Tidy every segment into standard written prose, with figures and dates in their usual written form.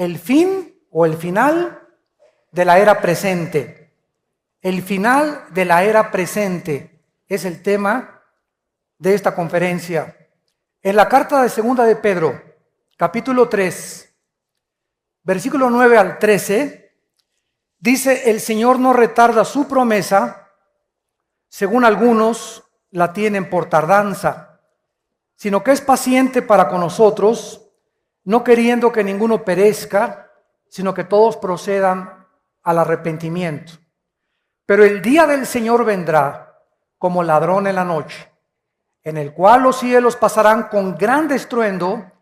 el fin o el final de la era presente. El final de la era presente es el tema de esta conferencia. En la carta de segunda de Pedro, capítulo 3, versículo 9 al 13, dice: el Señor no retarda su promesa, según algunos la tienen por tardanza, sino que es paciente para con nosotros, no queriendo que ninguno perezca, sino que todos procedan al arrepentimiento. Pero el día del Señor vendrá como ladrón en la noche, en el cual los cielos pasarán con gran estruendo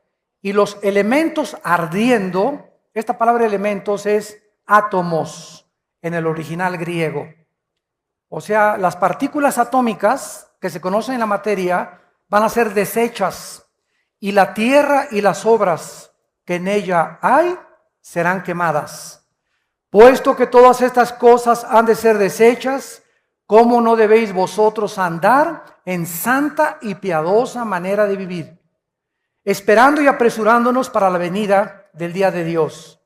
y los elementos ardiendo. Esta palabra elementos es átomos en el original griego. O sea, las partículas atómicas que se conocen en la materia van a ser deshechas, y la tierra y las obras que en ella hay serán quemadas. Puesto que todas estas cosas han de ser deshechas, ¿cómo no debéis vosotros andar en santa y piadosa manera de vivir, esperando y apresurándonos para la venida del día de Dios,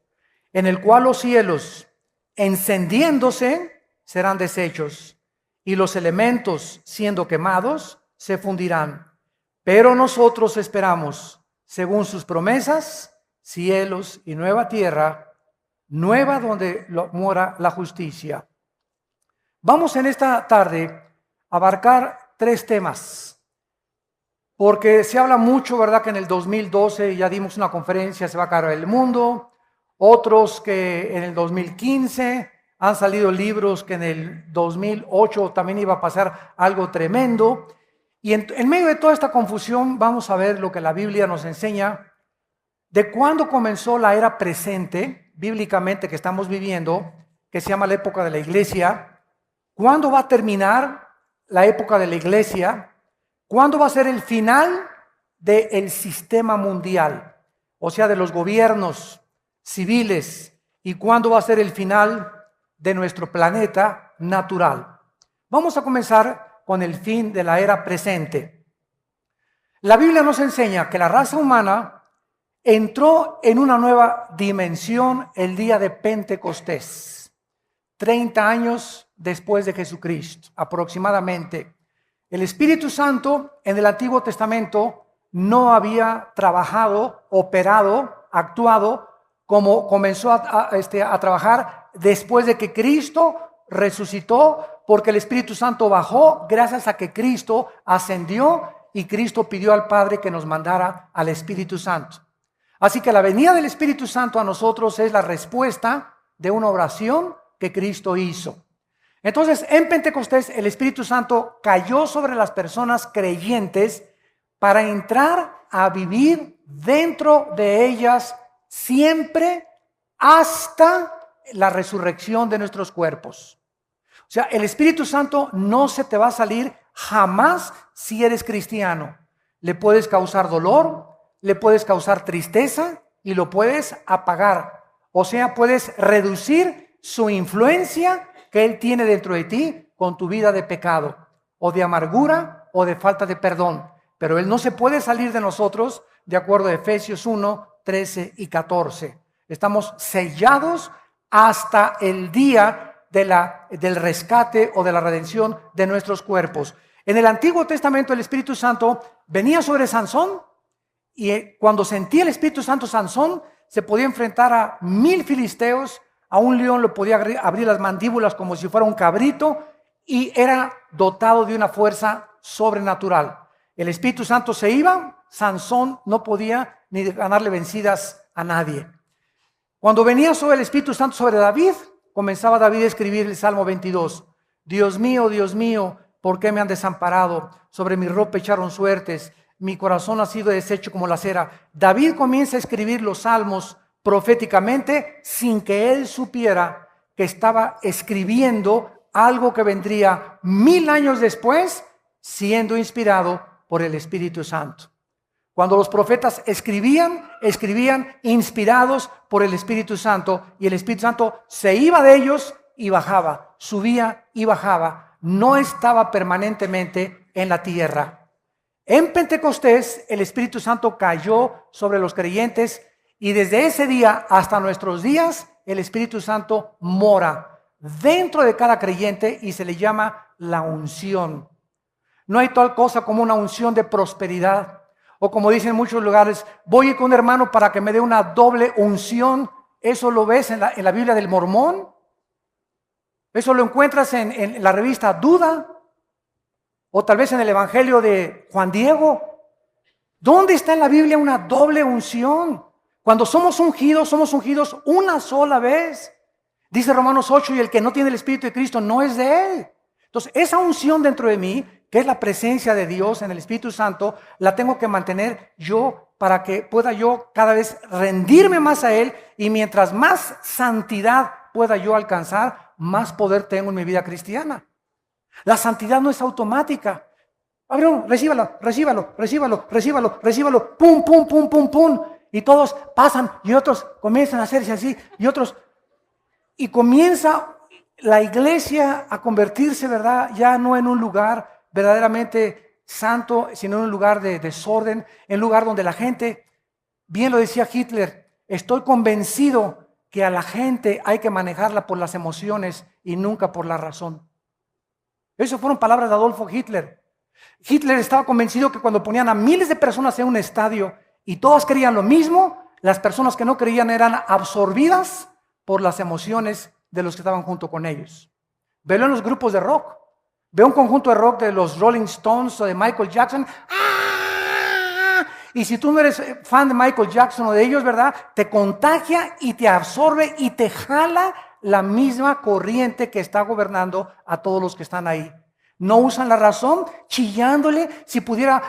en el cual los cielos, encendiéndose, serán deshechos, y los elementos, siendo quemados, se fundirán? Pero nosotros esperamos, según sus promesas, cielos y nueva tierra, nueva donde mora la justicia. Vamos en esta tarde a abarcar 3 temas, porque se habla mucho, ¿verdad?, que en el 2012 ya dimos una conferencia, se va a acabar el mundo. Otros que en el 2015 han salido libros que en el 2008 también iba a pasar algo tremendo. Y en medio de toda esta confusión vamos a ver lo que la Biblia nos enseña de cuándo comenzó la era presente, bíblicamente, que estamos viviendo, que se llama la época de la iglesia. ¿Cuándo va a terminar la época de la iglesia? ¿Cuándo va a ser el final del sistema mundial? O sea, de los gobiernos civiles. ¿Y cuándo va a ser el final de nuestro planeta natural? Vamos a comenzar con el fin de la era presente. La Biblia nos enseña que la raza humana entró en una nueva dimensión el día de Pentecostés, 30 años después de Jesucristo, aproximadamente. El Espíritu Santo en el Antiguo Testamento no había trabajado, operado, actuado como comenzó a trabajar después de que Cristo resucitó, porque el Espíritu Santo bajó gracias a que Cristo ascendió y Cristo pidió al Padre que nos mandara al Espíritu Santo. Así que la venida del Espíritu Santo a nosotros es la respuesta de una oración que Cristo hizo. Entonces, en Pentecostés el Espíritu Santo cayó sobre las personas creyentes para entrar a vivir dentro de ellas siempre hasta la resurrección de nuestros cuerpos. O sea, el Espíritu Santo no se te va a salir jamás si eres cristiano. Le puedes causar dolor, le puedes causar tristeza y lo puedes apagar. O sea, puedes reducir su influencia que Él tiene dentro de ti con tu vida de pecado, o de amargura, o de falta de perdón. Pero Él no se puede salir de nosotros, de acuerdo a Efesios 1, 13 y 14. Estamos sellados hasta el día del rescate o de la redención de nuestros cuerpos. En el Antiguo Testamento el Espíritu Santo venía sobre Sansón, y cuando sentía el Espíritu Santo Sansón se podía enfrentar a 1000 filisteos. A un león le podía abrir las mandíbulas como si fuera un cabrito, y era dotado de una fuerza sobrenatural. El Espíritu Santo se iba, Sansón no podía ni ganarle vencidas a nadie. Cuando venía sobre el Espíritu Santo sobre David, comenzaba David a escribir el Salmo 22. Dios mío, ¿por qué me han desamparado? Sobre mi ropa echaron suertes, mi corazón ha sido deshecho como la cera. David comienza a escribir los salmos proféticamente sin que él supiera que estaba escribiendo algo que vendría 1000 años después, siendo inspirado por el Espíritu Santo. Cuando los profetas escribían inspirados por el Espíritu Santo, y el Espíritu Santo se iba de ellos y bajaba, subía y bajaba, no estaba permanentemente en la tierra. En Pentecostés el Espíritu Santo cayó sobre los creyentes, Y desde ese día hasta nuestros días, el Espíritu Santo mora dentro de cada creyente y se le llama la unción. No hay tal cosa como una unción de prosperidad. O como dicen en muchos lugares, voy a ir con un hermano para que me dé una doble unción. Eso lo ves en la Biblia del Mormón. Eso lo encuentras en la revista Duda. O tal vez en el Evangelio de Juan Diego. ¿Dónde está en la Biblia una doble unción? Cuando somos ungidos una sola vez. Dice Romanos 8, y el que no tiene el Espíritu de Cristo no es de Él. Entonces, esa unción dentro de mí, que es la presencia de Dios en el Espíritu Santo, la tengo que mantener yo para que pueda yo cada vez rendirme más a Él, y mientras más santidad pueda yo alcanzar, más poder tengo en mi vida cristiana. La santidad no es automática. Abraham, recíbalo, pum, pum, pum, pum, pum. Y todos pasan y otros comienzan a hacerse así y otros. Y comienza la iglesia a convertirse, ¿verdad? Ya no en un lugar verdaderamente santo, sino en un lugar de desorden, en un lugar donde la gente, bien lo decía Hitler, estoy convencido que a la gente hay que manejarla por las emociones y nunca por la razón. Esas fueron palabras de Adolfo Hitler. Hitler estaba convencido que cuando ponían a miles de personas en un estadio y todas creían lo mismo, las personas que no creían eran absorbidas por las emociones de los que estaban junto con ellos. Velo en los grupos de rock. Ve un conjunto de rock de los Rolling Stones o de Michael Jackson. ¡Ah! Y si tú no eres fan de Michael Jackson o de ellos, ¿verdad? Te contagia y te absorbe y te jala la misma corriente que está gobernando a todos los que están ahí. No usan la razón, chillándole. Si pudiera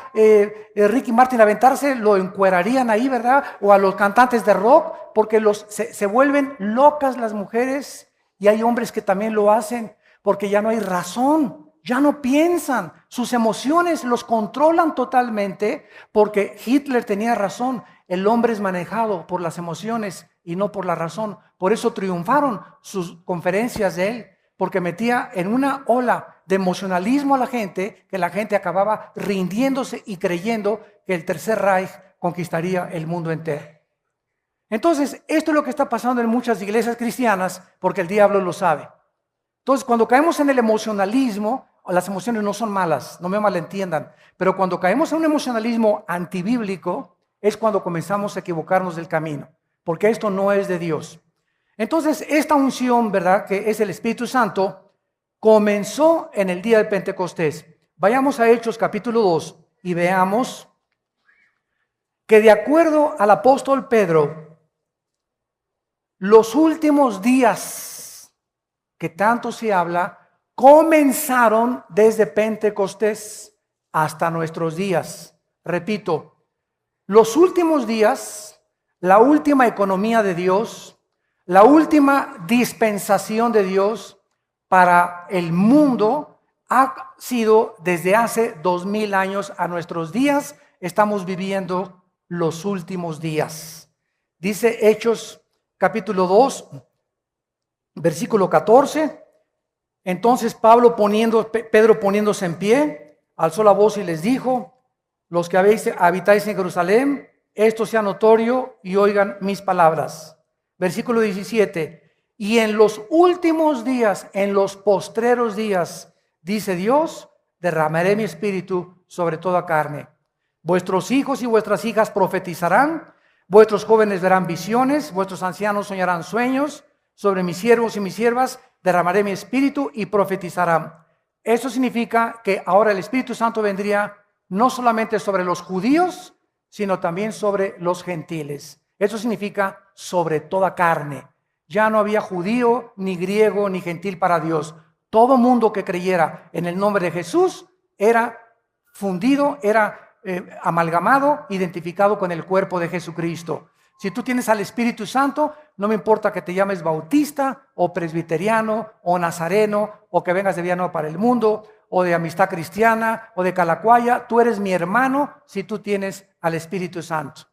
Ricky Martin aventarse, lo encuerarían ahí, ¿verdad? O a los cantantes de rock, porque se vuelven locas las mujeres, y hay hombres que también lo hacen, porque ya no hay razón, ya no piensan, sus emociones los controlan totalmente, porque Hitler tenía razón, el hombre es manejado por las emociones y no por la razón. Por eso triunfaron sus conferencias de él, porque metía en una ola de emocionalismo a la gente, que la gente acababa rindiéndose y creyendo que el Tercer Reich conquistaría el mundo entero. Entonces, esto es lo que está pasando en muchas iglesias cristianas, porque el diablo lo sabe. Entonces, cuando caemos en el emocionalismo, las emociones no son malas, no me malentiendan, pero cuando caemos en un emocionalismo antibíblico, es cuando comenzamos a equivocarnos del camino, porque esto no es de Dios. Entonces, esta unción, ¿verdad?, que es el Espíritu Santo, comenzó en el día de Pentecostés. Vayamos a Hechos capítulo 2 y veamos que de acuerdo al apóstol Pedro, los últimos días que tanto se habla, comenzaron desde Pentecostés hasta nuestros días. Repito, los últimos días, la última economía de Dios, la última dispensación de Dios para el mundo ha sido desde hace 2000 años a nuestros días. Estamos viviendo los últimos días. Dice Hechos capítulo 2, versículo 14. Entonces Pedro poniéndose en pie, alzó la voz y les dijo: los que habitáis en Jerusalén, esto sea notorio y oigan mis palabras. Versículo 17. Y en los últimos días, en los postreros días, dice Dios, derramaré mi espíritu sobre toda carne. Vuestros hijos y vuestras hijas profetizarán, vuestros jóvenes verán visiones, vuestros ancianos soñarán sueños, sobre mis siervos y mis siervas derramaré mi espíritu y profetizarán. Eso significa que ahora el Espíritu Santo vendría no solamente sobre los judíos, sino también sobre los gentiles. Eso significa sobre toda carne. Ya no había judío, ni griego, ni gentil para Dios. Todo mundo que creyera en el nombre de Jesús era fundido, era amalgamado, identificado con el cuerpo de Jesucristo. Si tú tienes al Espíritu Santo, no me importa que te llames bautista, o presbiteriano, o nazareno, o que vengas de Villanueva para el Mundo, o de Amistad Cristiana, o de Calacuaya, tú eres mi hermano si tú tienes al Espíritu Santo.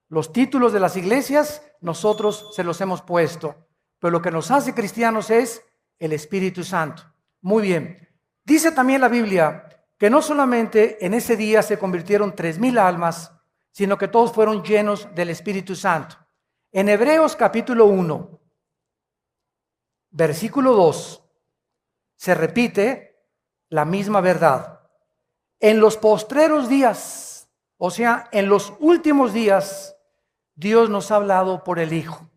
Los títulos de las iglesias, nosotros se los hemos puesto, pero lo que nos hace cristianos es el Espíritu Santo. Muy bien. Dice también la Biblia que no solamente en ese día se convirtieron 3000 almas, sino que todos fueron llenos del Espíritu Santo. En Hebreos capítulo 1, versículo 2, se repite la misma verdad. En los postreros días, o sea, en los últimos días, Dios nos ha hablado por el Hijo.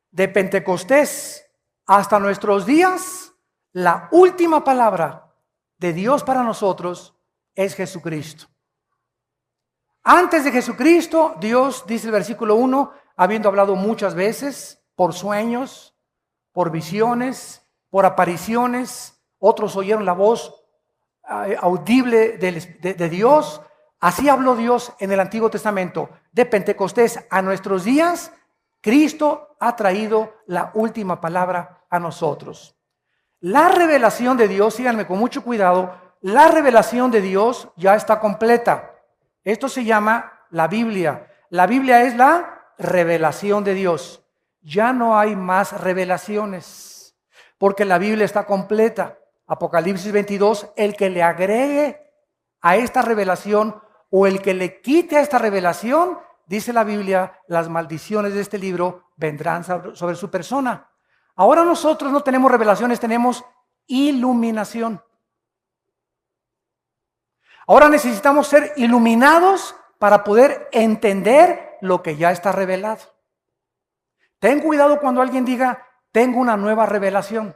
De Pentecostés hasta nuestros días, la última palabra de Dios para nosotros es Jesucristo. Antes de Jesucristo, Dios, dice el versículo 1, habiendo hablado muchas veces, por sueños, por visiones, por apariciones, otros oyeron la voz audible de Dios. Así habló Dios en el Antiguo Testamento. De Pentecostés a nuestros días, Cristo ha traído la última palabra a nosotros. La revelación de Dios, síganme con mucho cuidado, la revelación de Dios ya está completa. Esto se llama la Biblia. La Biblia es la revelación de Dios. Ya no hay más revelaciones, porque la Biblia está completa. Apocalipsis 22, el que le agregue a esta revelación o el que le quite a esta revelación, dice la Biblia, las maldiciones de este libro vendrán sobre su persona. Ahora nosotros no tenemos revelaciones, tenemos iluminación. Ahora necesitamos ser iluminados para poder entender lo que ya está revelado. Ten cuidado cuando alguien diga, tengo una nueva revelación.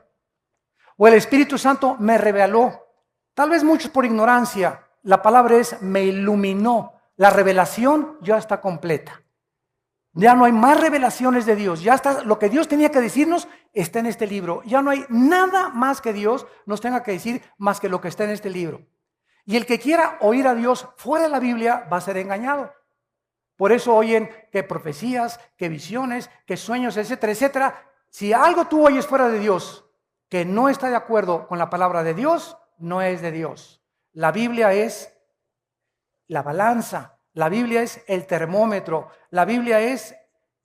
O el Espíritu Santo me reveló. Tal vez muchos por ignorancia. La palabra es me iluminó. La revelación ya está completa. Ya no hay más revelaciones de Dios. Ya está, lo que Dios tenía que decirnos está en este libro. Ya no hay nada más que Dios nos tenga que decir más que lo que está en este libro. Y el que quiera oír a Dios fuera de la Biblia va a ser engañado. Por eso oyen que profecías, que visiones, que sueños, etcétera, etcétera. Si algo tú oyes fuera de Dios que no está de acuerdo con la palabra de Dios, no es de Dios. La Biblia es la balanza, la Biblia es el termómetro, la Biblia es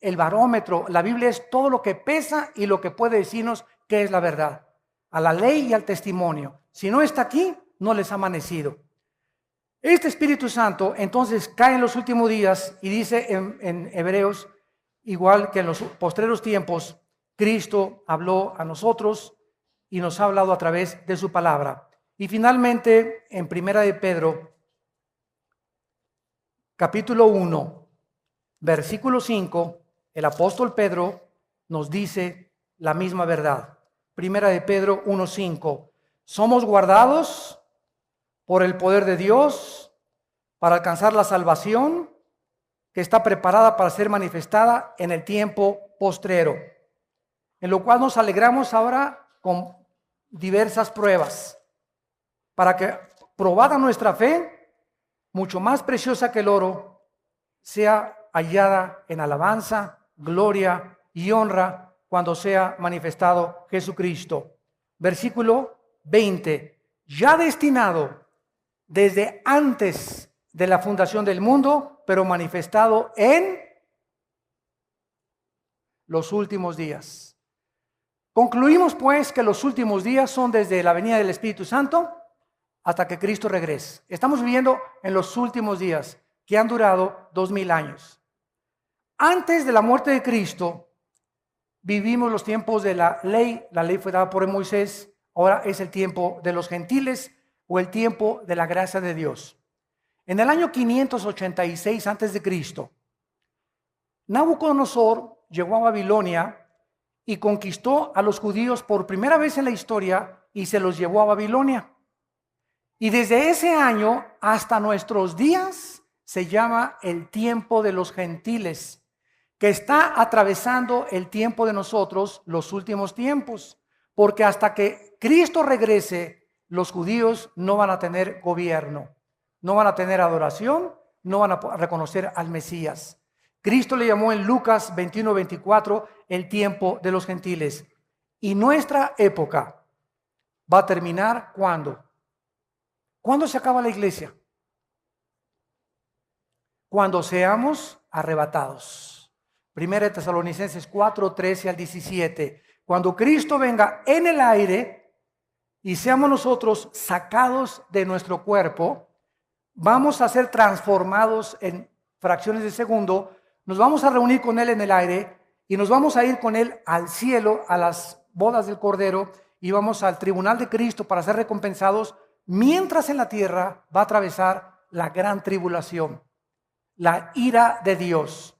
el barómetro, la Biblia es todo lo que pesa y lo que puede decirnos qué es la verdad. A la ley y al testimonio. Si no está aquí, no les ha amanecido. Este Espíritu Santo entonces cae en los últimos días y dice en Hebreos, igual que en los postreros tiempos, Cristo habló a nosotros y nos ha hablado a través de su palabra. Y finalmente, en Primera de Pedro, capítulo 1, versículo 5, el apóstol Pedro nos dice la misma verdad. Primera de Pedro 1:5, somos guardados por el poder de Dios para alcanzar la salvación que está preparada para ser manifestada en el tiempo postrero, en lo cual nos alegramos ahora con diversas pruebas, para que, probada nuestra fe, mucho más preciosa que el oro, sea hallada en alabanza, gloria y honra cuando sea manifestado Jesucristo. Versículo 20, ya destinado desde antes de la fundación del mundo, pero manifestado en los últimos días. Concluimos pues que los últimos días son desde la venida del Espíritu Santo hasta que Cristo regrese. Estamos viviendo en los últimos días que han durado 2000 años. Antes de la muerte de Cristo, vivimos los tiempos de la ley. La ley fue dada por Moisés. Ahora es el tiempo de los gentiles o el tiempo de la gracia de Dios. En el año 586 antes de Cristo, Nabucodonosor llegó a Babilonia y conquistó a los judíos por primera vez en la historia y se los llevó a Babilonia. Y desde ese año hasta nuestros días se llama el tiempo de los gentiles, que está atravesando el tiempo de nosotros, los últimos tiempos, porque hasta que Cristo regrese, los judíos no van a tener gobierno, no van a tener adoración, no van a reconocer al Mesías. Cristo le llamó en Lucas 21:24 el tiempo de los gentiles. Y nuestra época va a terminar ¿cuándo? ¿Cuándo se acaba la iglesia? Cuando seamos arrebatados. Primera de Tesalonicenses 4:13 al 17. Cuando Cristo venga en el aire y seamos nosotros sacados de nuestro cuerpo, vamos a ser transformados en fracciones de segundo nos vamos a reunir con Él en el aire y nos vamos a ir con Él al cielo, a las bodas del Cordero, y vamos al tribunal de Cristo para ser recompensados, mientras en la tierra va a atravesar la gran tribulación, la ira de Dios.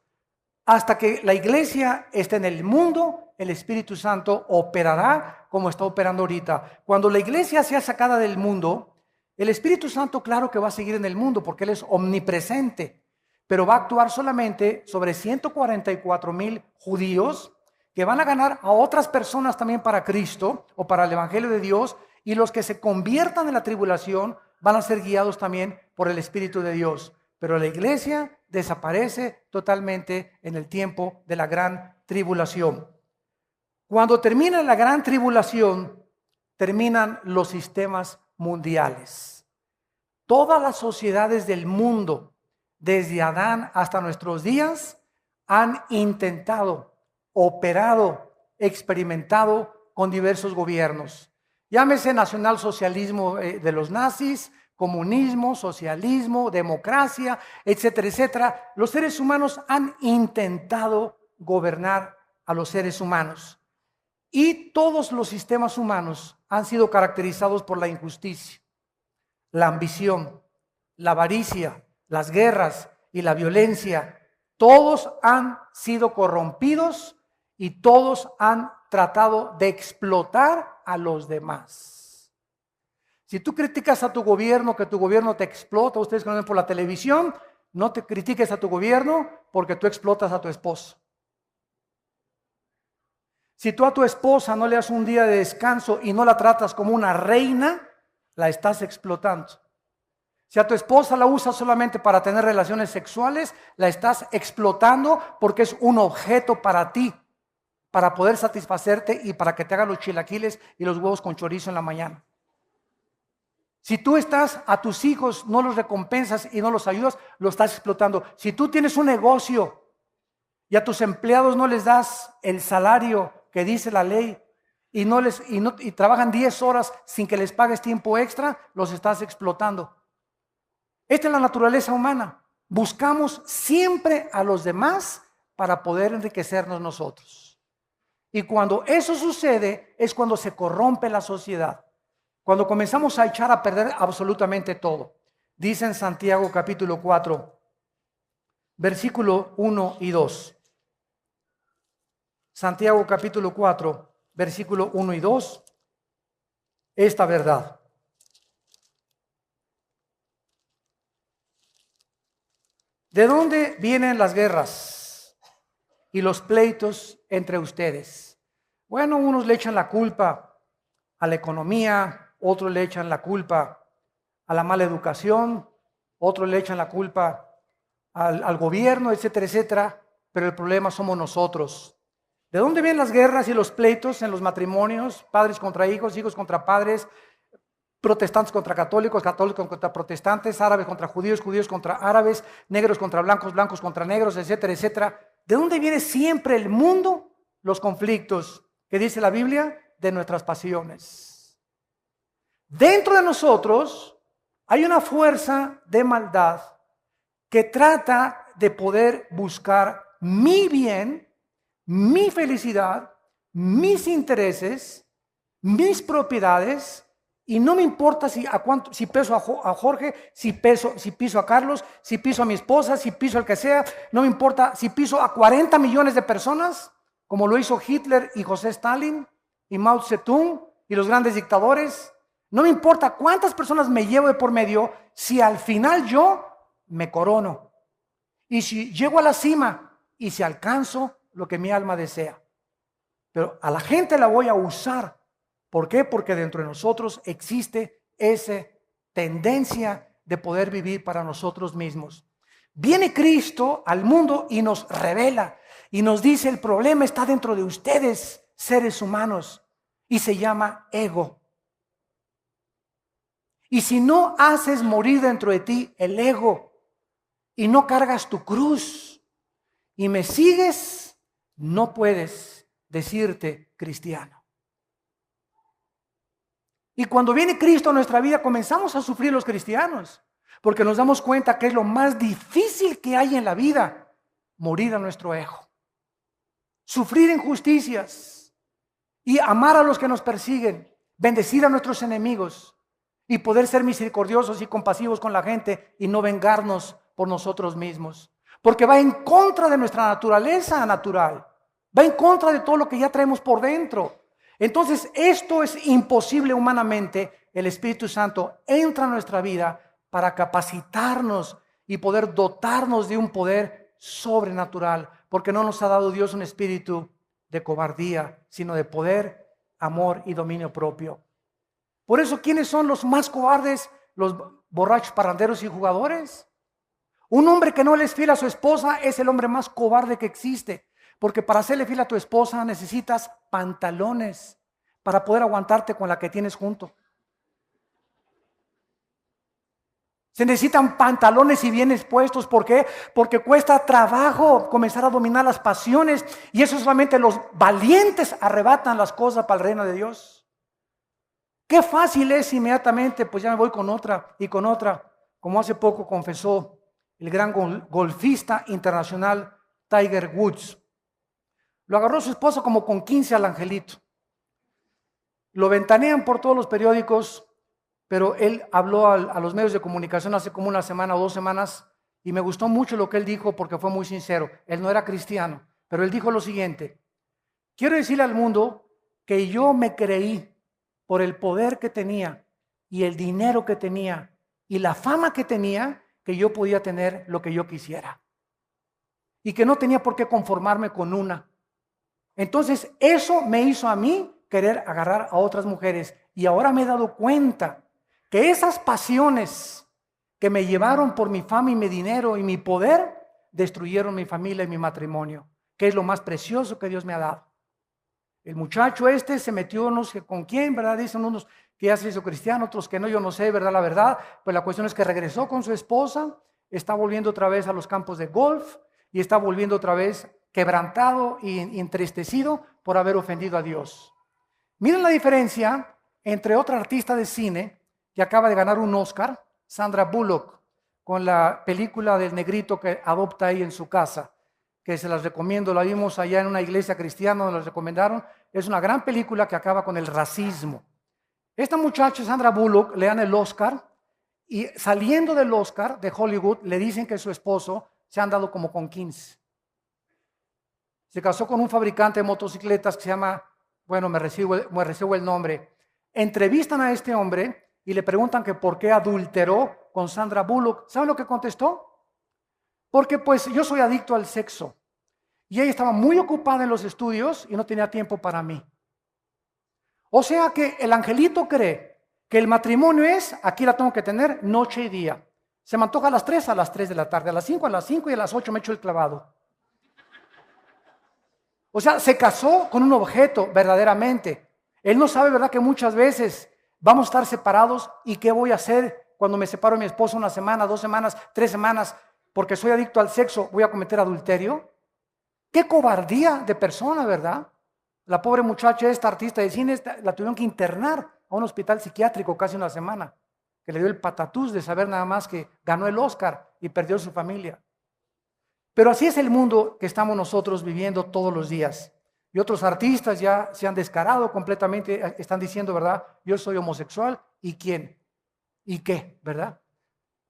Hasta que la iglesia esté en el mundo, el Espíritu Santo operará como está operando ahorita. Cuando la iglesia sea sacada del mundo, el Espíritu Santo claro que va a seguir en el mundo porque Él es omnipresente, pero va a actuar solamente sobre 144,000 judíos que van a ganar a otras personas también para Cristo o para el Evangelio de Dios, y los que se conviertan en la tribulación van a ser guiados también por el Espíritu de Dios. Pero la iglesia desaparece totalmente en el tiempo de la gran tribulación. Cuando termina la gran tribulación, terminan los sistemas mundiales. Todas las sociedades del mundo, desde Adán hasta nuestros días, han intentado, operado, experimentado con diversos gobiernos. Llámese nacionalsocialismo de los nazis, comunismo, socialismo, democracia, etcétera, etcétera. Los seres humanos han intentado gobernar a los seres humanos. Y todos los sistemas humanos han sido caracterizados por la injusticia, la ambición, la avaricia, las guerras y la violencia. Todos han sido corrompidos y todos han tratado de explotar a los demás. Si tú criticas a tu gobierno, que tu gobierno te explota, ustedes que ven por la televisión, no te critiques a tu gobierno porque tú explotas a tu esposa. Si tú a tu esposa no le das un día de descanso y no la tratas como una reina, la estás explotando. Si a tu esposa la usas solamente para tener relaciones sexuales, la estás explotando porque es un objeto para ti, para poder satisfacerte y para que te haga los chilaquiles y los huevos con chorizo en la mañana. Si tú a tus hijos no los recompensas y no los ayudas, lo estás explotando. Si tú tienes un negocio y a tus empleados no les das el salario que dice la ley y trabajan 10 horas sin que les pagues tiempo extra, los estás explotando. Esta es la naturaleza humana. Buscamos siempre a los demás para poder enriquecernos nosotros. Y cuando eso sucede es cuando se corrompe la sociedad. Cuando comenzamos a echar a perder absolutamente todo. Dice en Santiago capítulo 4, versículo 1 y 2. Santiago capítulo 4, versículo 1 y 2. Esta verdad. ¿De dónde vienen las guerras y los pleitos entre ustedes? Bueno, unos le echan la culpa a la economía, otros le echan la culpa a la mala educación, otros le echan la culpa al gobierno, etcétera, etcétera, pero el problema somos nosotros. ¿De dónde vienen las guerras y los pleitos en los matrimonios? Padres contra hijos, hijos contra padres, protestantes contra católicos, católicos contra protestantes, árabes contra judíos, judíos contra árabes, negros contra blancos, blancos contra negros, etcétera, etcétera. ¿De dónde viene siempre el mundo? Los conflictos, que dice la Biblia, de nuestras pasiones. Dentro de nosotros hay una fuerza de maldad que trata de poder buscar mi bien, mi felicidad, mis intereses, mis propiedades, y no me importa si peso a Jorge, si piso a Carlos, si piso a mi esposa, si piso al que sea, no me importa si piso a 40 millones de personas, como lo hizo Hitler y José Stalin y Mao Zedong y los grandes dictadores. No me importa cuántas personas me llevo de por medio, si al final yo me corono. Y si llego a la cima y si alcanzo lo que mi alma desea. Pero a la gente la voy a usar. ¿Por qué? Porque dentro de nosotros existe esa tendencia de poder vivir para nosotros mismos. Viene Cristo al mundo y nos revela y nos dice: el problema está dentro de ustedes, seres humanos, y se llama ego. Y si no haces morir dentro de ti el ego y no cargas tu cruz y me sigues, no puedes decirte cristiano. Y cuando viene Cristo a nuestra vida, comenzamos a sufrir los cristianos, porque nos damos cuenta que es lo más difícil que hay en la vida, morir a nuestro ego, sufrir injusticias y amar a los que nos persiguen, bendecir a nuestros enemigos y poder ser misericordiosos y compasivos con la gente y no vengarnos por nosotros mismos. Porque va en contra de nuestra naturaleza natural, va en contra de todo lo que ya traemos por dentro. Entonces esto es imposible humanamente. El Espíritu Santo entra en nuestra vida para capacitarnos y poder dotarnos de un poder sobrenatural, porque no nos ha dado Dios un espíritu de cobardía, sino de poder, amor y dominio propio. Por eso, ¿quiénes son los más cobardes? Los borrachos, parranderos y jugadores. Un hombre que no le es fiel a su esposa es el hombre más cobarde que existe, porque para serle fiel a tu esposa necesitas pantalones para poder aguantarte con la que tienes junto. Se necesitan pantalones y bien expuestos. ¿Por qué? Porque cuesta trabajo comenzar a dominar las pasiones, y eso solamente los valientes arrebatan las cosas para el reino de Dios. Qué fácil es inmediatamente, pues ya me voy con otra y con otra, como hace poco confesó el gran golfista internacional Tiger Woods. Lo agarró su esposa como con 15 al angelito. Lo ventanean por todos los periódicos, pero él habló a los medios de comunicación hace como una semana o 2 semanas, y me gustó mucho lo que él dijo porque fue muy sincero. Él no era cristiano, pero él dijo lo siguiente: quiero decirle al mundo que yo me creí, por el poder que tenía y el dinero que tenía y la fama que tenía, que yo podía tener lo que yo quisiera y que no tenía por qué conformarme con una. Entonces eso me hizo a mí querer agarrar a otras mujeres, y ahora me he dado cuenta que esas pasiones que me llevaron por mi fama y mi dinero y mi poder destruyeron mi familia y mi matrimonio, que es lo más precioso que Dios me ha dado. El muchacho se metió, no sé con quién, ¿verdad? Dicen unos que ya se hizo cristiano, otros que no, yo no sé, ¿verdad? La verdad, pues la cuestión es que regresó con su esposa, está volviendo otra vez a los campos de golf y está volviendo otra vez quebrantado y entristecido por haber ofendido a Dios. Miren la diferencia entre otra artista de cine que acaba de ganar un Oscar, Sandra Bullock, con la película del negrito que adopta ahí en su casa, que se las recomiendo. La vimos allá en una iglesia cristiana, nos la recomendaron. Es una gran película que acaba con el racismo. Esta muchacha, Sandra Bullock, le dan el Oscar, y saliendo del Oscar de Hollywood le dicen que su esposo se han dado como con 15. Se casó con un fabricante de motocicletas que se llama, bueno, me recibo el nombre. Entrevistan a este hombre y le preguntan que por qué adulteró con Sandra Bullock. ¿Saben lo que contestó? Porque pues yo soy adicto al sexo y ella estaba muy ocupada en los estudios y no tenía tiempo para mí. O sea que el angelito cree que el matrimonio es, aquí la tengo que tener noche y día. Se me antoja a las 3 de la tarde, a las 5 y a las 8 me echo el clavado. O sea, se casó con un objeto verdaderamente. Él no sabe, ¿verdad?, que muchas veces vamos a estar separados, y ¿qué voy a hacer cuando me separo de mi esposo 1 semana, 2 semanas, 3 semanas? Porque soy adicto al sexo, ¿voy a cometer adulterio? ¡Qué cobardía de persona!, ¿verdad? La pobre muchacha, esta artista de cine, la tuvieron que internar a un hospital psiquiátrico casi 1 semana, que le dio el patatús de saber nada más que ganó el Oscar y perdió su familia. Pero así es el mundo que estamos nosotros viviendo todos los días. Y otros artistas ya se han descarado completamente, están diciendo, ¿verdad?, yo soy homosexual, ¿y quién? ¿Y qué? ¿Verdad?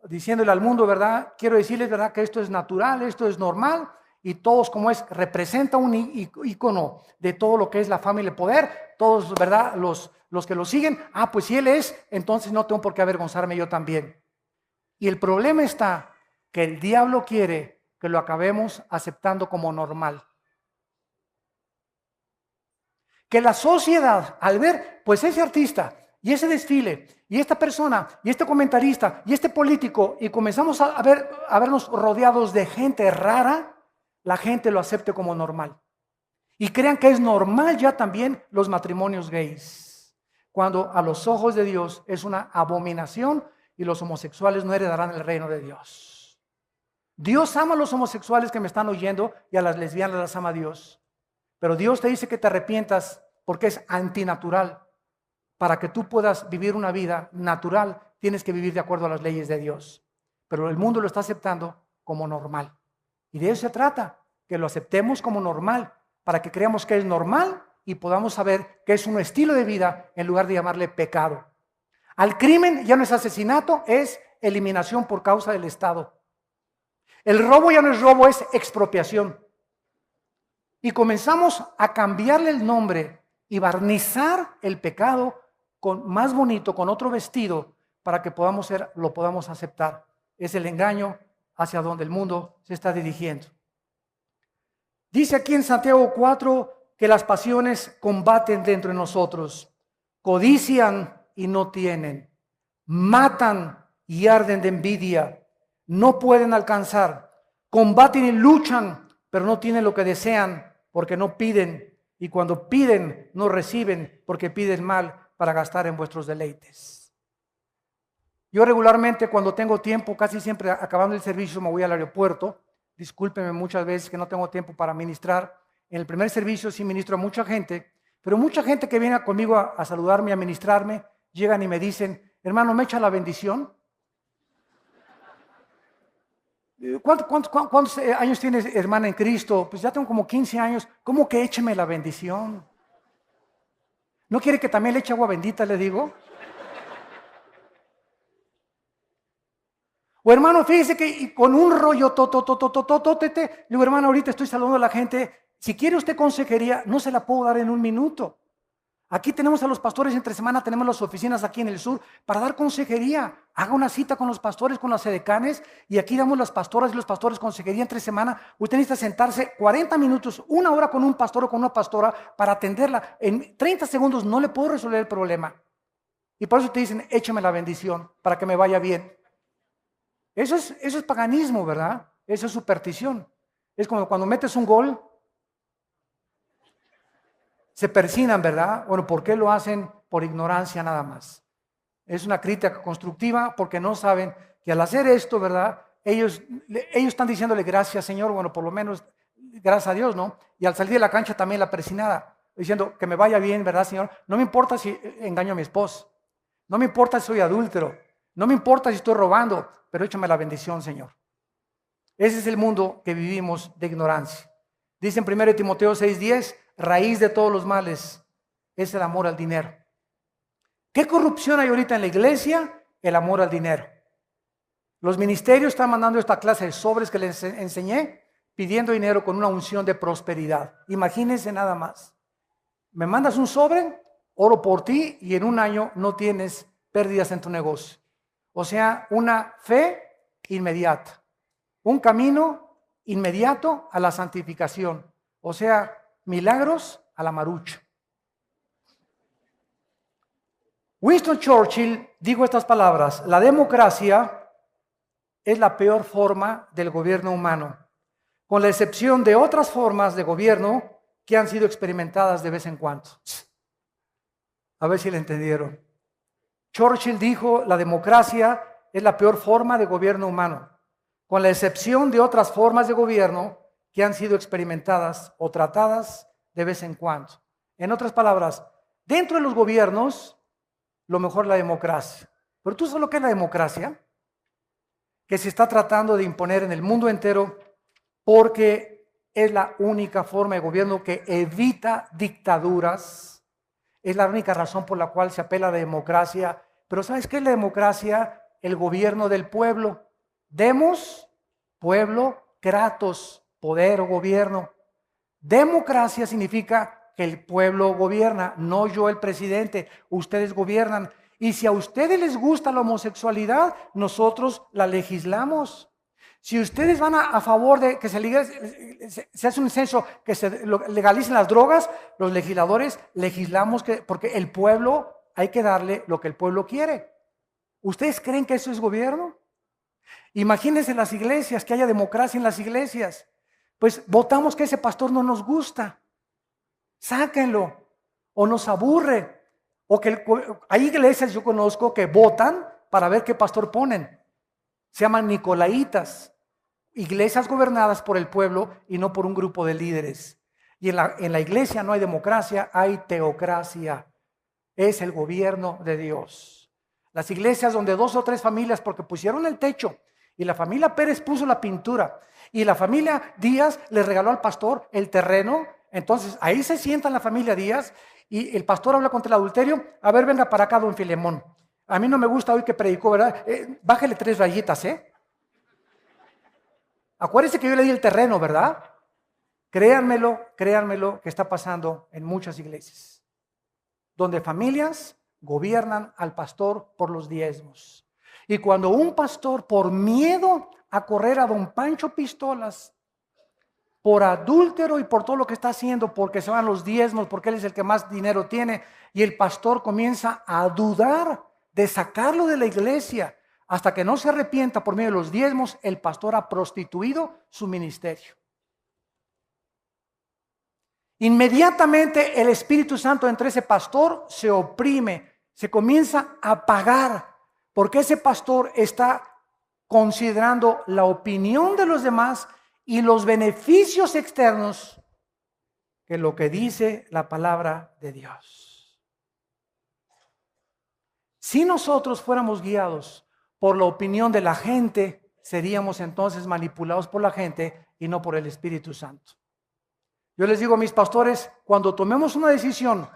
Diciéndole al mundo, ¿verdad?, quiero decirles, ¿verdad?, que esto es natural, esto es normal, y todos, como es, representa un icono de todo lo que es la fama y el poder. Todos, ¿verdad?, los que lo siguen, pues si él es, entonces no tengo por qué avergonzarme yo también. Y el problema está que el diablo quiere que lo acabemos aceptando como normal. Que la sociedad, al ver pues ese artista y ese desfile y esta persona y este comentarista y este político, y comenzamos a vernos rodeados de gente rara, la gente lo acepte como normal y crean que es normal ya también los matrimonios gays, cuando a los ojos de Dios es una abominación, y los homosexuales no heredarán el reino de Dios. Dios ama a los homosexuales que me están oyendo, y a las lesbianas las ama Dios. Pero Dios te dice que te arrepientas porque es antinatural. Para que tú puedas vivir una vida natural, tienes que vivir de acuerdo a las leyes de Dios. Pero el mundo lo está aceptando como normal. Y de eso se trata, que lo aceptemos como normal, para que creamos que es normal y podamos saber que es un estilo de vida en lugar de llamarle pecado. Al crimen ya no es asesinato, es eliminación por causa del Estado. El robo ya no es robo, es expropiación. Y comenzamos a cambiarle el nombre y barnizar el pecado más bonito, con otro vestido, para que lo podamos aceptar. Es el engaño hacia donde el mundo se está dirigiendo. Dice aquí en Santiago 4 que las pasiones combaten dentro de nosotros, codician y no tienen, matan y arden de envidia, no pueden alcanzar, combaten y luchan, pero no tienen lo que desean porque no piden, y cuando piden no reciben porque piden mal para gastar en vuestros deleites. Yo regularmente, cuando tengo tiempo, casi siempre acabando el servicio me voy al aeropuerto. Discúlpenme muchas veces que no tengo tiempo para ministrar. En el primer servicio sí ministro a mucha gente, pero mucha gente que viene conmigo a saludarme, a ministrarme, llegan y me dicen: hermano, ¿me echa la bendición? ¿Cuántos años tienes, hermana, en Cristo? Pues ya tengo como 15 años. ¿Cómo que écheme la bendición? ¿No quiere que también le eche agua bendita, le digo? O hermano, fíjese que con un rollo le digo: hermano, ahorita estoy saludando a la gente. Si quiere usted consejería, no se la puedo dar en un minuto. Aquí tenemos a los pastores entre semana, tenemos las oficinas aquí en el sur para dar consejería. Haga una cita con los pastores, con las edecanes, y aquí damos las pastoras y los pastores consejería entre semana. Usted necesita sentarse 40 minutos, una hora con un pastor o con una pastora para atenderla. En 30 segundos no le puedo resolver el problema. Y por eso te dicen: échame la bendición para que me vaya bien. Eso es paganismo, ¿verdad? Eso es superstición. Es como cuando metes un gol, se persignan, ¿verdad? Bueno, ¿por qué lo hacen? Por ignorancia nada más. Es una crítica constructiva porque no saben que al hacer esto, ¿verdad? Ellos están diciéndole: gracias, Señor. Bueno, por lo menos gracias a Dios, ¿no? Y al salir de la cancha también la persinada, diciendo: que me vaya bien, ¿verdad, Señor? No me importa si engaño a mi esposo, no me importa si soy adúltero, no me importa si estoy robando, pero échame la bendición, Señor. Ese es el mundo que vivimos de ignorancia. Dice en 1 Timoteo 6:10, raíz de todos los males es el amor al dinero. ¿Qué corrupción hay ahorita en la iglesia? El amor al dinero. Los ministerios están mandando esta clase de sobres que les enseñé, pidiendo dinero con una unción de prosperidad. Imagínense nada más. Me mandas un sobre, oro por ti, y en un año no tienes pérdidas en tu negocio. O sea, una fe inmediata, un camino inmediato a la santificación. O sea, milagros a la marucha. Winston Churchill dijo estas palabras: la democracia es la peor forma del gobierno humano, con la excepción de otras formas de gobierno que han sido experimentadas de vez en cuando. A ver si le entendieron. Churchill dijo: la democracia es la peor forma de gobierno humano, con la excepción de otras formas de gobierno que han sido experimentadas o tratadas de vez en cuando. En otras palabras, dentro de los gobiernos, lo mejor es la democracia. Pero ¿tú sabes lo que es la democracia? Que se está tratando de imponer en el mundo entero porque es la única forma de gobierno que evita dictaduras. Es la única razón por la cual se apela a la democracia. Pero ¿sabes qué es la democracia? El gobierno del pueblo. Demos, pueblo, kratos, poder o gobierno. Democracia significa que el pueblo gobierna, no yo el presidente. Ustedes gobiernan. Y si a ustedes les gusta la homosexualidad, nosotros la legislamos. Si ustedes van a favor de que se hace un censo, que se legalicen las drogas, los legisladores legislamos porque el pueblo hay que darle lo que el pueblo quiere. ¿Ustedes creen que eso es gobierno? Imagínense en las iglesias, que haya democracia en las iglesias. Pues votamos que ese pastor no nos gusta. Sáquenlo. O nos aburre. O que hay iglesias, yo conozco, que votan para ver qué pastor ponen. Se llaman nicolaitas. Iglesias gobernadas por el pueblo y no por un grupo de líderes. Y en la iglesia no hay democracia, hay teocracia. Es el gobierno de Dios. Las iglesias donde 2 o 3 familias, porque pusieron el techo y la familia Pérez puso la pintura Y la familia Díaz le regaló al pastor el terreno. Entonces ahí se sienta la familia Díaz y el pastor habla contra el adulterio. A ver, venga para acá, don Filemón. A mí no me gusta hoy que predicó, ¿verdad? Bájele 3 rayitas, ¿eh? Acuérdense que yo le di el terreno, ¿verdad? Créanmelo, que está pasando en muchas iglesias, donde familias gobiernan al pastor por los diezmos. Y cuando un pastor, por miedo a correr a don Pancho Pistolas, por adúltero y por todo lo que está haciendo, porque se van los diezmos, porque él es el que más dinero tiene, y el pastor comienza a dudar de sacarlo de la iglesia, hasta que no se arrepienta por medio de los diezmos, el pastor ha prostituido su ministerio. Inmediatamente el Espíritu Santo entre ese pastor se oprime, se comienza a apagar, porque ese pastor está considerando la opinión de los demás y los beneficios externos que lo que dice la palabra de Dios. Si nosotros fuéramos guiados por la opinión de la gente, seríamos entonces manipulados por la gente y no por el Espíritu Santo. Yo les digo a mis pastores, cuando tomemos una decisión,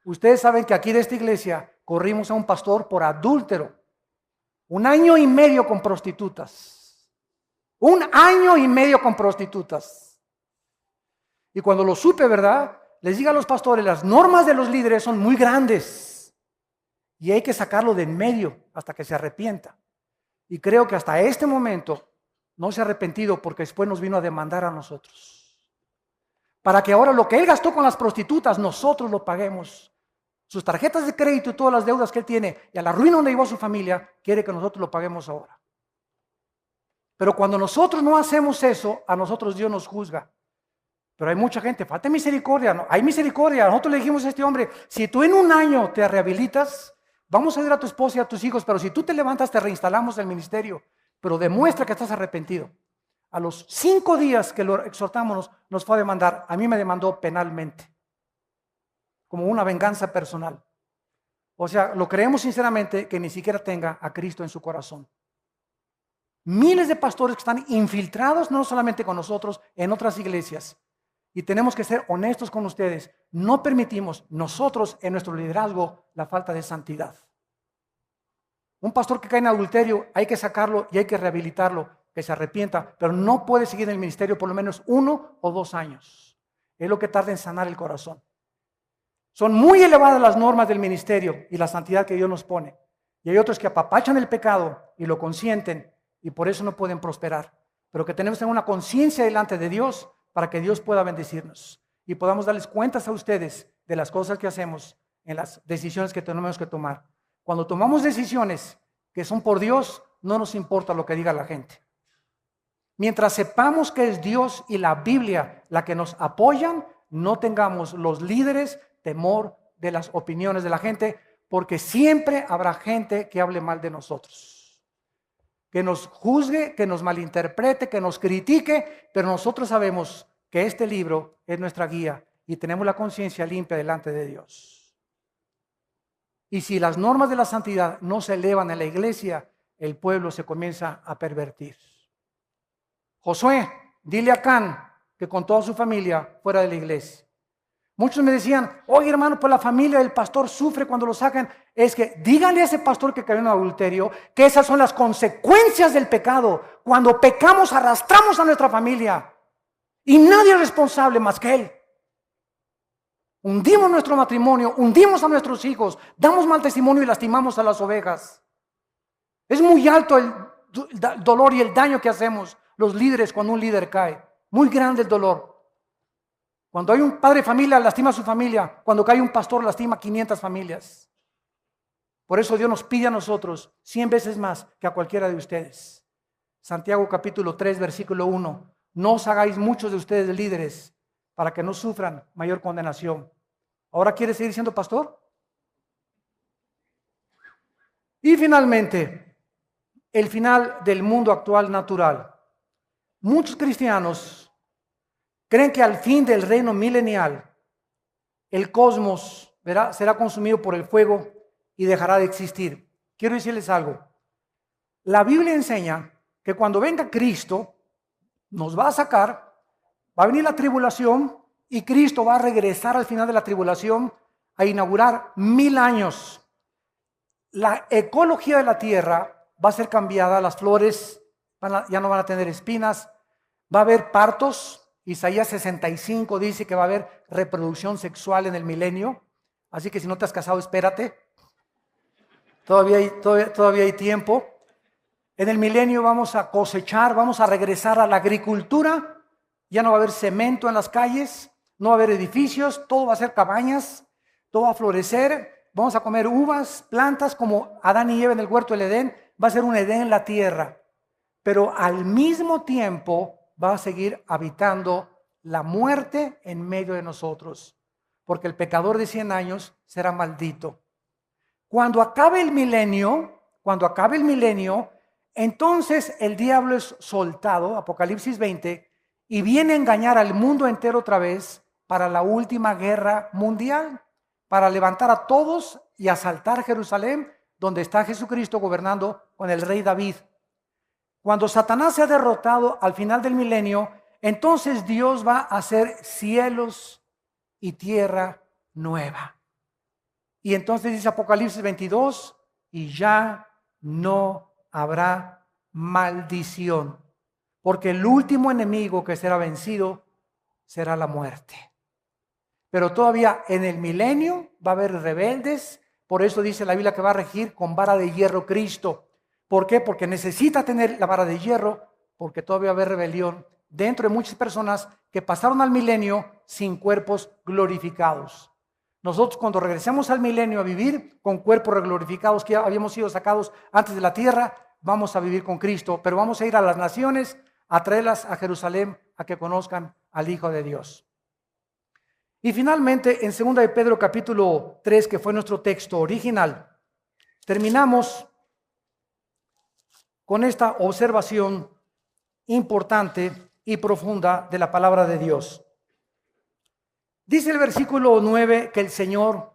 ustedes saben que aquí de esta iglesia corrimos a un pastor por adúltero. 1 año y medio con prostitutas. 1 año y medio con prostitutas. Y cuando lo supe, ¿verdad? Les digo a los pastores, las normas de los líderes son muy grandes. Y hay que sacarlo de en medio hasta que se arrepienta. Y creo que hasta este momento no se ha arrepentido porque después nos vino a demandar a nosotros. Para que ahora lo que él gastó con las prostitutas, nosotros lo paguemos. Sus tarjetas de crédito y todas las deudas que él tiene y a la ruina donde llevó a su familia, quiere que nosotros lo paguemos ahora. Pero cuando nosotros no hacemos eso, a nosotros Dios nos juzga. Pero hay mucha gente, falta misericordia, ¿no? Hay misericordia. Nosotros le dijimos a este hombre, si tú en 1 año te rehabilitas, vamos a ayudar a tu esposa y a tus hijos, pero si tú te levantas, te reinstalamos el ministerio. Pero demuestra que estás arrepentido. A los 5 días que lo exhortamos, nos fue a demandar. A mí me demandó penalmente, como una venganza personal. O sea, lo creemos sinceramente que ni siquiera tenga a Cristo en su corazón. Miles de pastores que están infiltrados, no solamente con nosotros, en otras iglesias. Y tenemos que ser honestos con ustedes. No permitimos nosotros en nuestro liderazgo la falta de santidad. Un pastor que cae en adulterio, hay que sacarlo y hay que rehabilitarlo, que se arrepienta, pero no puede seguir en el ministerio por lo menos 1 o 2 años. Es lo que tarda en sanar el corazón. Son muy elevadas las normas del ministerio y la santidad que Dios nos pone. Y hay otros que apapachan el pecado y lo consienten y por eso no pueden prosperar. Pero que tenemos que tener una conciencia delante de Dios para que Dios pueda bendecirnos y podamos darles cuentas a ustedes de las cosas que hacemos en las decisiones que tenemos que tomar. Cuando tomamos decisiones que son por Dios, no nos importa lo que diga la gente. Mientras sepamos que es Dios y la Biblia la que nos apoyan, no tengamos los líderes temor de las opiniones de la gente, porque siempre habrá gente que hable mal de nosotros, que nos juzgue, que nos malinterprete, que nos critique, pero nosotros sabemos que este libro es nuestra guía y tenemos la conciencia limpia delante de Dios. Y si las normas de la santidad no se elevan en la iglesia, el pueblo se comienza a pervertir. Josué, dile a Acán que con toda su familia fuera de la iglesia. Muchos me decían, oye hermano, pues la familia del pastor sufre cuando lo sacan. Es que díganle a ese pastor que cayó en adulterio que esas son las consecuencias del pecado. Cuando pecamos arrastramos a nuestra familia y nadie es responsable más que él. Hundimos nuestro matrimonio, hundimos a nuestros hijos, damos mal testimonio y lastimamos a las ovejas. Es muy alto el dolor y el daño que hacemos los líderes cuando un líder cae. Muy grande el dolor. Cuando hay un padre de familia, lastima a su familia. Cuando cae un pastor, lastima a 500 familias. Por eso Dios nos pide a nosotros 100 veces más que a cualquiera de ustedes. Santiago capítulo 3, versículo 1. No os hagáis muchos de ustedes líderes para que no sufran mayor condenación. ¿Ahora quiere seguir siendo pastor? Y finalmente, el final del mundo actual natural. Muchos cristianos creen que al fin del reino milenial, el cosmos será consumido por el fuego y dejará de existir. Quiero decirles algo. La Biblia enseña que cuando venga Cristo, nos va a sacar, va a venir la tribulación y Cristo va a regresar al final de la tribulación a inaugurar 1000 años. La ecología de la tierra va a ser cambiada, las flores ya no van a tener espinas, va a haber partos. Isaías 65 dice que va a haber reproducción sexual en el milenio, así que si no te has casado, espérate, todavía hay tiempo. En el milenio vamos a cosechar, vamos a regresar a la agricultura, ya no va a haber cemento en las calles, no va a haber edificios, todo va a ser cabañas, todo va a florecer, vamos a comer uvas, plantas como Adán y Eva en el huerto del Edén, va a ser un Edén en la tierra, pero al mismo tiempo va a seguir habitando la muerte en medio de nosotros, porque el pecador de 100 años será maldito. Cuando acabe el milenio, entonces el diablo es soltado, Apocalipsis 20, y viene a engañar al mundo entero otra vez para la última guerra mundial, para levantar a todos y asaltar Jerusalén, donde está Jesucristo gobernando con el rey David. Cuando Satanás sea derrotado al final del milenio, entonces Dios va a hacer cielos y tierra nueva. Y entonces dice Apocalipsis 22, y ya no habrá maldición, porque el último enemigo que será vencido será la muerte. Pero todavía en el milenio va a haber rebeldes, por eso dice la Biblia que va a regir con vara de hierro Cristo. ¿Por qué? Porque necesita tener la vara de hierro, porque todavía va a haber rebelión dentro de muchas personas que pasaron al milenio sin cuerpos glorificados. Nosotros cuando regresemos al milenio a vivir con cuerpos glorificados que ya habíamos sido sacados antes de la tierra, vamos a vivir con Cristo, pero vamos a ir a las naciones a traerlas a Jerusalén a que conozcan al Hijo de Dios. Y finalmente en 2 de Pedro capítulo 3, que fue nuestro texto original, terminamos con esta observación importante y profunda de la palabra de Dios. Dice el versículo 9 que el Señor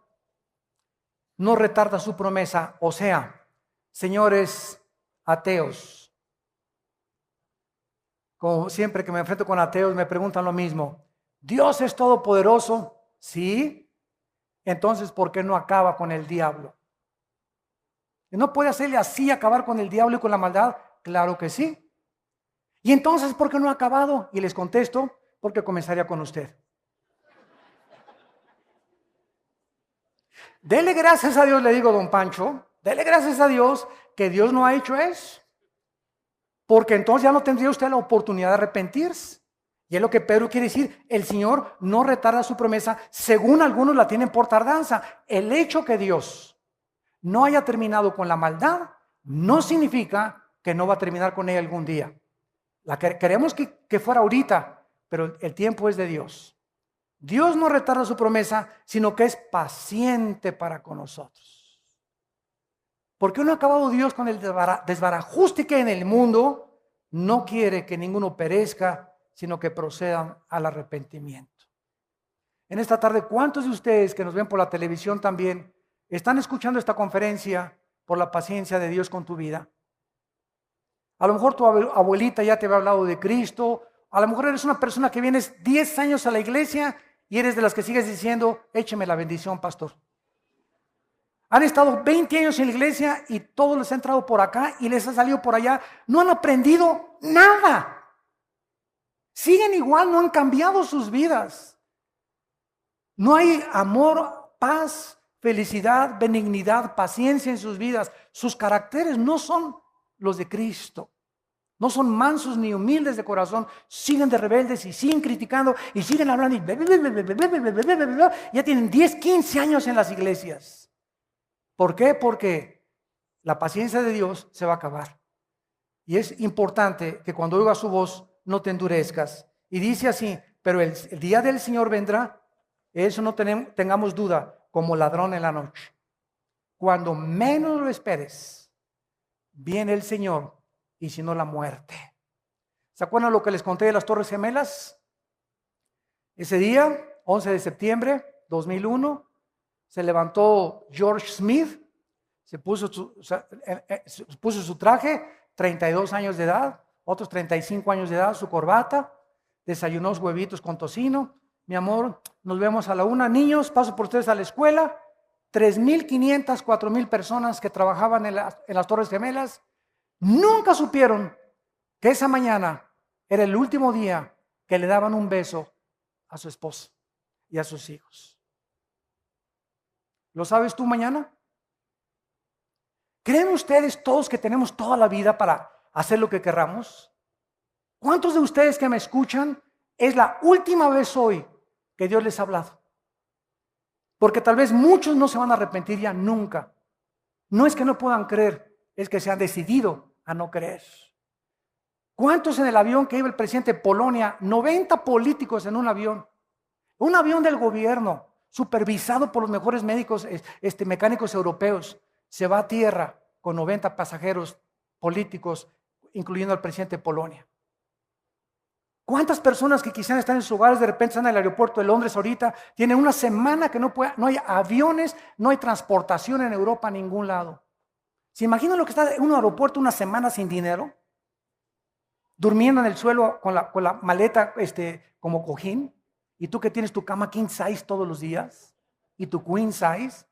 no retarda su promesa, o sea, señores ateos, como siempre que me enfrento con ateos me preguntan lo mismo, ¿Dios es todopoderoso? Sí, entonces ¿por qué no acaba con el diablo? ¿No puede hacerle así, acabar con el diablo y con la maldad? Claro que sí. ¿Y entonces por qué no ha acabado? Y les contesto, porque comenzaría con usted. Dele gracias a Dios, le digo, don Pancho, dele gracias a Dios que Dios no ha hecho eso. Porque entonces ya no tendría usted la oportunidad de arrepentirse. Y es lo que Pedro quiere decir, el Señor no retarda su promesa, según algunos la tienen por tardanza. El hecho que Dios no haya terminado con la maldad, no significa que no va a terminar con ella algún día. Queremos que fuera ahorita, pero el tiempo es de Dios. Dios no retarda su promesa, sino que es paciente para con nosotros. Porque no ha acabado Dios con el desbarajuste que hay en el mundo, no quiere que ninguno perezca, sino que procedan al arrepentimiento. En esta tarde, ¿cuántos de ustedes que nos ven por la televisión también están escuchando esta conferencia por la paciencia de Dios con tu vida? A lo mejor tu abuelita ya te había hablado de Cristo, a lo mejor eres una persona que vienes 10 años a la iglesia y eres de las que sigues diciendo, écheme la bendición, pastor. Han estado 20 años en la iglesia y todos les ha entrado por acá y les ha salido por allá. No han aprendido nada. Siguen igual, no han cambiado sus vidas. No hay amor, paz, felicidad, benignidad, paciencia en sus vidas. Sus caracteres no son los de Cristo. No son mansos ni humildes de corazón. Siguen de rebeldes y siguen criticando y siguen hablando. Ya tienen 10, 15 años en las iglesias. ¿Por qué? Porque la paciencia de Dios se va a acabar. Y es importante que cuando oigas su voz no te endurezcas. Y dice así, pero el día del Señor vendrá, eso no tengamos duda, como ladrón en la noche. Cuando menos lo esperes, viene el Señor y si no la muerte. ¿Se acuerdan lo que les conté de las Torres Gemelas? Ese día, 11 de septiembre 2001, se levantó George Smith, se puso su traje, 32 años de edad, otros 35 años de edad, su corbata, desayunó huevitos con tocino. Mi amor, nos vemos a la 1. Niños, paso por ustedes a la escuela. 3,500, 4,000 personas que trabajaban en las Torres Gemelas, nunca supieron que esa mañana era el último día que le daban un beso a su esposa y a sus hijos. ¿Lo sabes tú mañana? ¿Creen ustedes todos que tenemos toda la vida para hacer lo que querramos? ¿Cuántos de ustedes que me escuchan es la última vez hoy que Dios les ha hablado? Porque tal vez muchos no se van a arrepentir ya nunca. No es que no puedan creer, es que se han decidido a no creer. ¿Cuántos en el avión que iba el presidente de Polonia? 90 políticos en un avión del gobierno, supervisado por los mejores médicos, mecánicos europeos, se va a tierra con 90 pasajeros políticos, incluyendo al presidente de Polonia. ¿Cuántas personas que quisieran estar en sus hogares de repente están en el aeropuerto de Londres ahorita? Tienen una semana que no hay aviones, no hay transportación en Europa a ningún lado. ¿Se imaginan lo que está en un aeropuerto una semana sin dinero? Durmiendo en el suelo con la maleta como cojín. Y tú que tienes tu cama king size todos los días y tu queen size.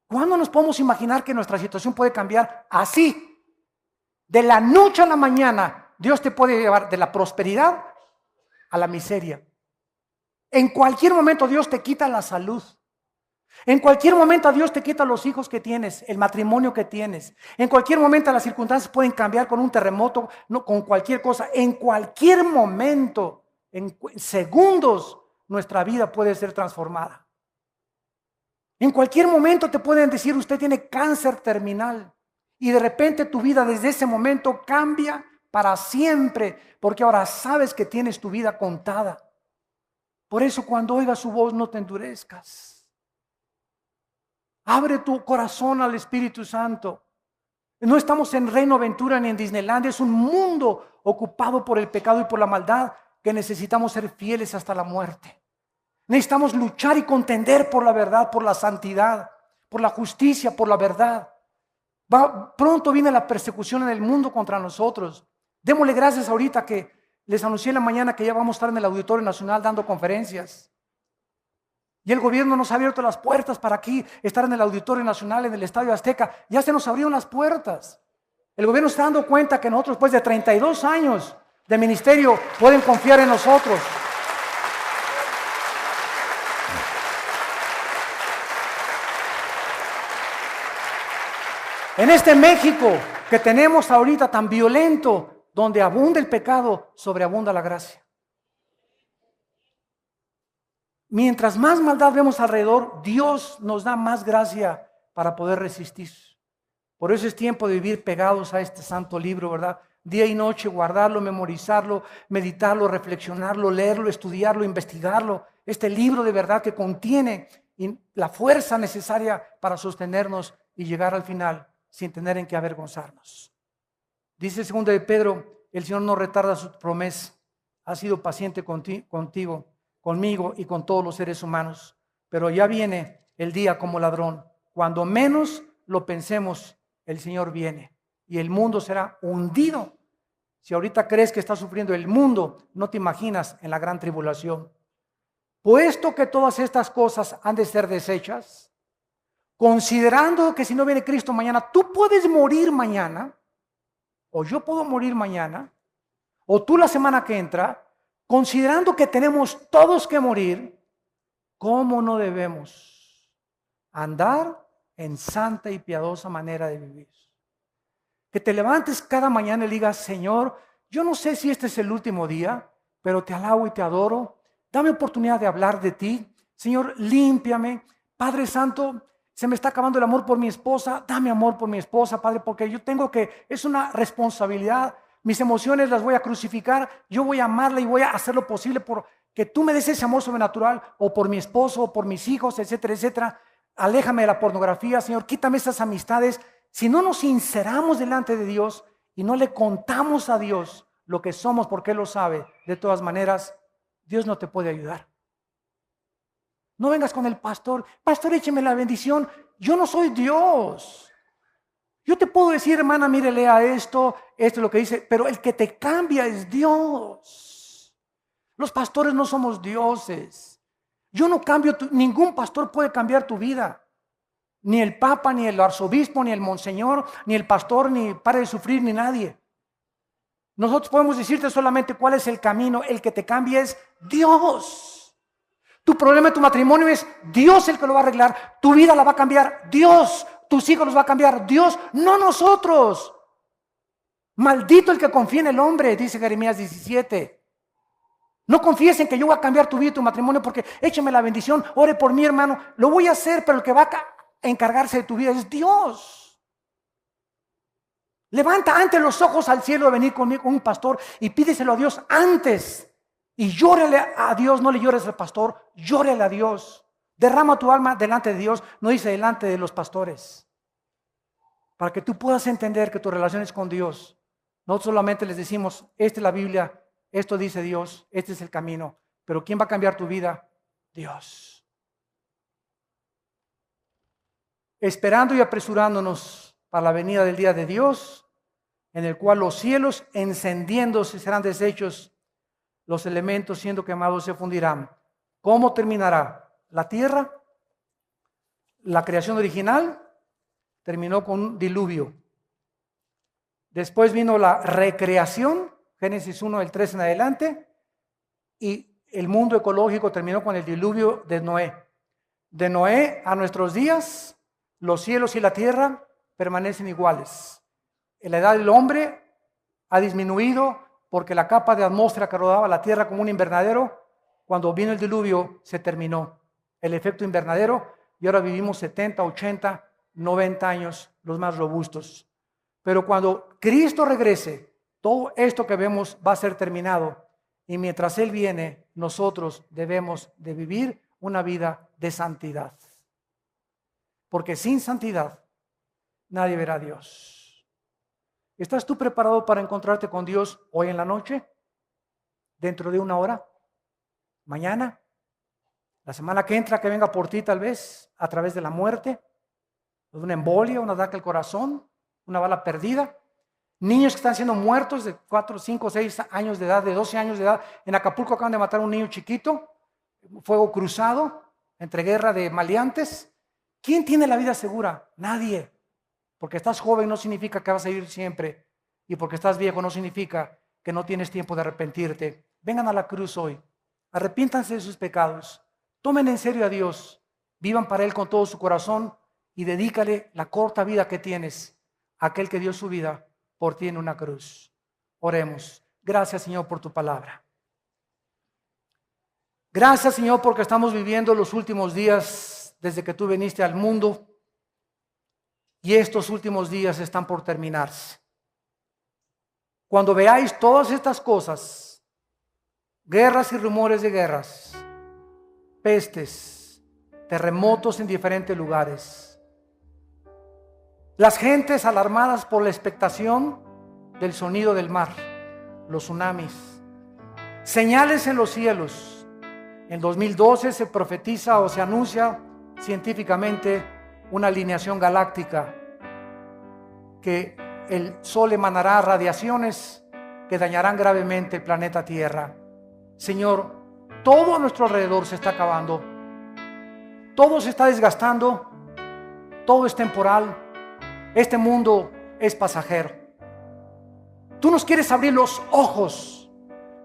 ¿Cuándo nos podemos imaginar que nuestra situación puede cambiar así? De la noche a la mañana. Dios te puede llevar de la prosperidad a la miseria. En cualquier momento Dios te quita la salud. En cualquier momento Dios te quita los hijos que tienes, el matrimonio que tienes. En cualquier momento las circunstancias pueden cambiar con un terremoto, no, con cualquier cosa. En cualquier momento, en segundos, nuestra vida puede ser transformada. En cualquier momento te pueden decir, usted tiene cáncer terminal. Y de repente tu vida desde ese momento cambia para siempre, porque ahora sabes que tienes tu vida contada. Por eso cuando oigas su voz no te endurezcas. Abre tu corazón al Espíritu Santo. No estamos en Reino Aventura ni en Disneylandia, es un mundo ocupado por el pecado y por la maldad que necesitamos ser fieles hasta la muerte. Necesitamos luchar y contender por la verdad, por la santidad, por la justicia, por la verdad. Pronto viene la persecución en el mundo contra nosotros. Démosle gracias ahorita que les anuncié en la mañana que ya vamos a estar en el Auditorio Nacional dando conferencias. Y el gobierno nos ha abierto las puertas para aquí, estar en el Auditorio Nacional, en el Estadio Azteca. Ya se nos abrieron las puertas. El gobierno está dando cuenta que nosotros, después de 32 años de ministerio, pueden confiar en nosotros. En este México que tenemos ahorita tan violento, donde abunda el pecado, sobreabunda la gracia. Mientras más maldad vemos alrededor, Dios nos da más gracia para poder resistir. Por eso es tiempo de vivir pegados a este santo libro, ¿verdad? Día y noche, guardarlo, memorizarlo, meditarlo, reflexionarlo, leerlo, estudiarlo, investigarlo. Este libro de verdad que contiene la fuerza necesaria para sostenernos y llegar al final sin tener en qué avergonzarnos. Dice 2 de Pedro, el Señor no retarda su promesa, ha sido paciente contigo, conmigo y con todos los seres humanos, pero ya viene el día como ladrón. Cuando menos lo pensemos, el Señor viene y el mundo será hundido. Si ahorita crees que está sufriendo el mundo, no te imaginas en la gran tribulación. Puesto que todas estas cosas han de ser deshechas, considerando que si no viene Cristo mañana, tú puedes morir mañana, o yo puedo morir mañana, o tú la semana que entra, considerando que tenemos todos que morir, ¿cómo no debemos andar en santa y piadosa manera de vivir? Que te levantes cada mañana y digas, Señor, yo no sé si este es el último día, pero te alabo y te adoro. Dame oportunidad de hablar de ti. Señor, límpiame. Padre Santo, se me está acabando el amor por mi esposa. Dame amor por mi esposa, Padre, porque yo es una responsabilidad. Mis emociones las voy a crucificar. Yo voy a amarla y voy a hacer lo posible por que tú me des ese amor sobrenatural, o por mi esposo, o por mis hijos, etcétera, etcétera. Aléjame de la pornografía, Señor. Quítame esas amistades. Si no nos sinceramos delante de Dios y no le contamos a Dios lo que somos porque Él lo sabe, de todas maneras, Dios no te puede ayudar. No vengas con el pastor, pastor, écheme la bendición. Yo no soy Dios. Yo te puedo decir, hermana, mire, lea esto es lo que dice, pero el que te cambia es Dios. Los pastores no somos dioses. Yo no cambio, ningún pastor puede cambiar tu vida. Ni el papa, ni el arzobispo, ni el monseñor, ni el pastor, ni Pare de Sufrir, ni nadie. Nosotros podemos decirte solamente cuál es el camino. El que te cambia es Dios. Tu problema de tu matrimonio es Dios el que lo va a arreglar. Tu vida la va a cambiar Dios. Tus hijos los va a cambiar Dios, no nosotros. Maldito el que confía en el hombre, dice Jeremías 17. No confíes en que yo voy a cambiar tu vida y tu matrimonio, porque échame la bendición, ore por mí, hermano. Lo voy a hacer, pero el que va a encargarse de tu vida es Dios. Levanta antes los ojos al cielo de venir conmigo con un pastor y pídeselo a Dios antes. Y llórale a Dios, no le llores al pastor, llórale a Dios. Derrama tu alma delante de Dios, no dice delante de los pastores. Para que tú puedas entender que tu relación es con Dios. Nosotros solamente les decimos, esta es la Biblia, esto dice Dios, este es el camino. Pero ¿quién va a cambiar tu vida? Dios. Esperando y apresurándonos para la venida del día de Dios, en el cual los cielos encendiéndose serán deshechos, los elementos siendo quemados se fundirán. ¿Cómo terminará? La tierra, la creación original, terminó con un diluvio. Después vino la recreación, Génesis 1, del 3 en adelante, y el mundo ecológico terminó con el diluvio de Noé. De Noé a nuestros días, los cielos y la tierra permanecen iguales. En la edad del hombre ha disminuido porque la capa de atmósfera que rodeaba la tierra como un invernadero, cuando vino el diluvio, se terminó. El efecto invernadero, y ahora vivimos 70, 80, 90 años, los más robustos. Pero cuando Cristo regrese, todo esto que vemos va a ser terminado, y mientras Él viene, nosotros debemos de vivir una vida de santidad. Porque sin santidad, nadie verá a Dios. ¿Estás tú preparado para encontrarte con Dios hoy en la noche? ¿Dentro de una hora? ¿Mañana? La semana que entra, que venga por ti tal vez, a través de la muerte, de una embolia, un ataque al corazón, una bala perdida. Niños que están siendo muertos de 4, 5, 6 años de edad, de 12 años de edad. En Acapulco acaban de matar a un niño chiquito, fuego cruzado, entre guerra de maleantes. ¿Quién tiene la vida segura? Nadie. Porque estás joven no significa que vas a vivir siempre. Y porque estás viejo no significa que no tienes tiempo de arrepentirte. Vengan a la cruz hoy. Arrepiéntanse de sus pecados. Tomen en serio a Dios, vivan para Él con todo su corazón y dedícale la corta vida que tienes a aquel que dio su vida por ti en una cruz. Oremos. Gracias, Señor, por tu palabra. Gracias, Señor, porque estamos viviendo los últimos días desde que tú viniste al mundo y estos últimos días están por terminarse. Cuando veáis todas estas cosas, guerras y rumores de guerras, pestes, terremotos en diferentes lugares, las gentes alarmadas por la expectación del sonido del mar, los tsunamis, señales en los cielos. En 2012 se profetiza o se anuncia científicamente una alineación galáctica, que el sol emanará radiaciones que dañarán gravemente el planeta Tierra. Señor, todo a nuestro alrededor se está acabando, todo se está desgastando, todo es temporal, este mundo es pasajero. Tú nos quieres abrir los ojos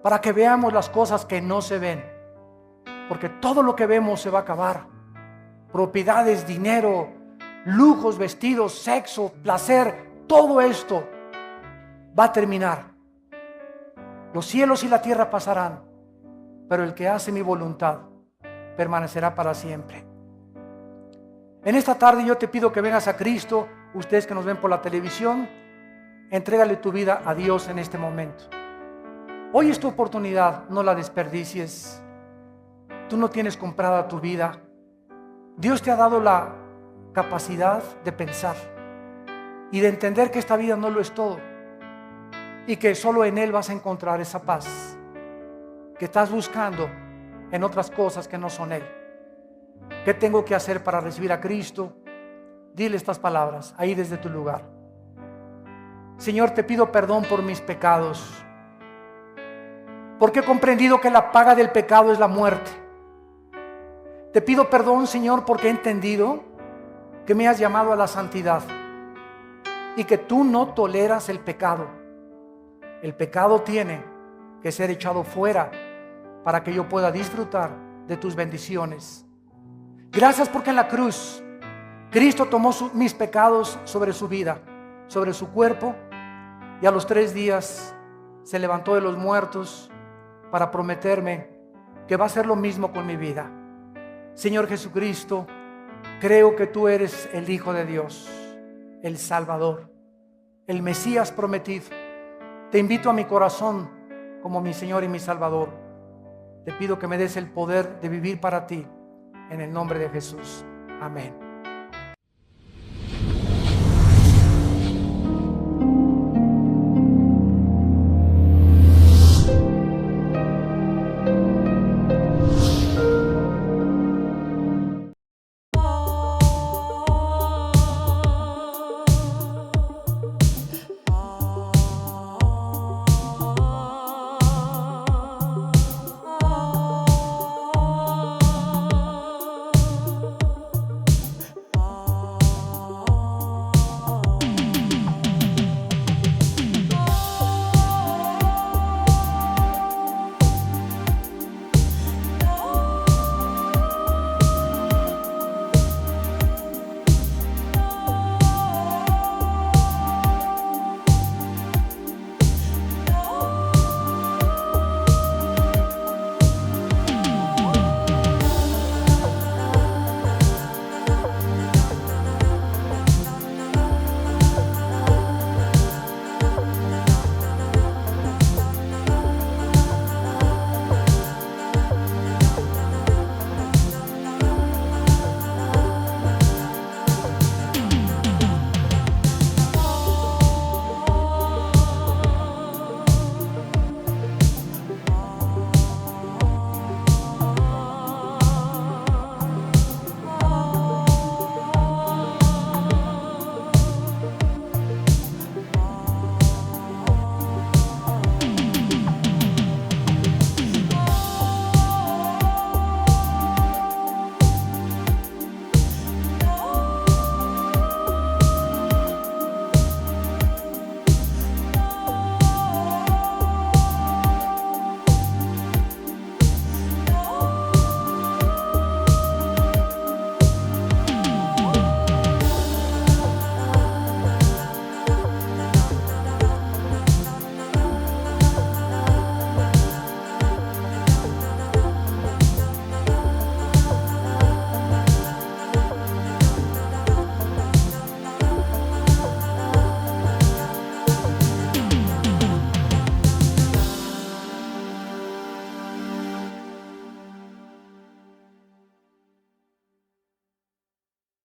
para que veamos las cosas que no se ven, porque todo lo que vemos se va a acabar. Propiedades, dinero, lujos, vestidos, sexo, placer, todo esto va a terminar. Los cielos y la tierra pasarán, pero el que hace mi voluntad permanecerá para siempre. En esta tarde yo te pido que vengas a Cristo. Ustedes que nos ven por la televisión, entrégale tu vida a Dios en este momento. Hoy es tu oportunidad, no la desperdicies. Tú no tienes comprada tu vida. Dios te ha dado la capacidad de pensar y de entender que esta vida no lo es todo y que solo en Él vas a encontrar esa paz que estás buscando en otras cosas que no son Él. ¿Qué tengo que hacer para recibir a Cristo? Dile estas palabras ahí desde tu lugar. Señor, te pido perdón por mis pecados, porque he comprendido que la paga del pecado es la muerte. Te pido perdón, Señor, porque he entendido que me has llamado a la santidad y que tú no toleras el pecado. El pecado tiene que ser echado fuera para que yo pueda disfrutar de tus bendiciones. Gracias porque en la cruz Cristo tomó mis pecados sobre su vida, sobre su cuerpo, y a los 3 días se levantó de los muertos para prometerme que va a hacer lo mismo con mi vida. Señor Jesucristo, creo que tú eres el Hijo de Dios, el Salvador, el Mesías prometido. Te invito a mi corazón como mi Señor y mi Salvador. Te pido que me des el poder de vivir para ti, en el nombre de Jesús. Amén.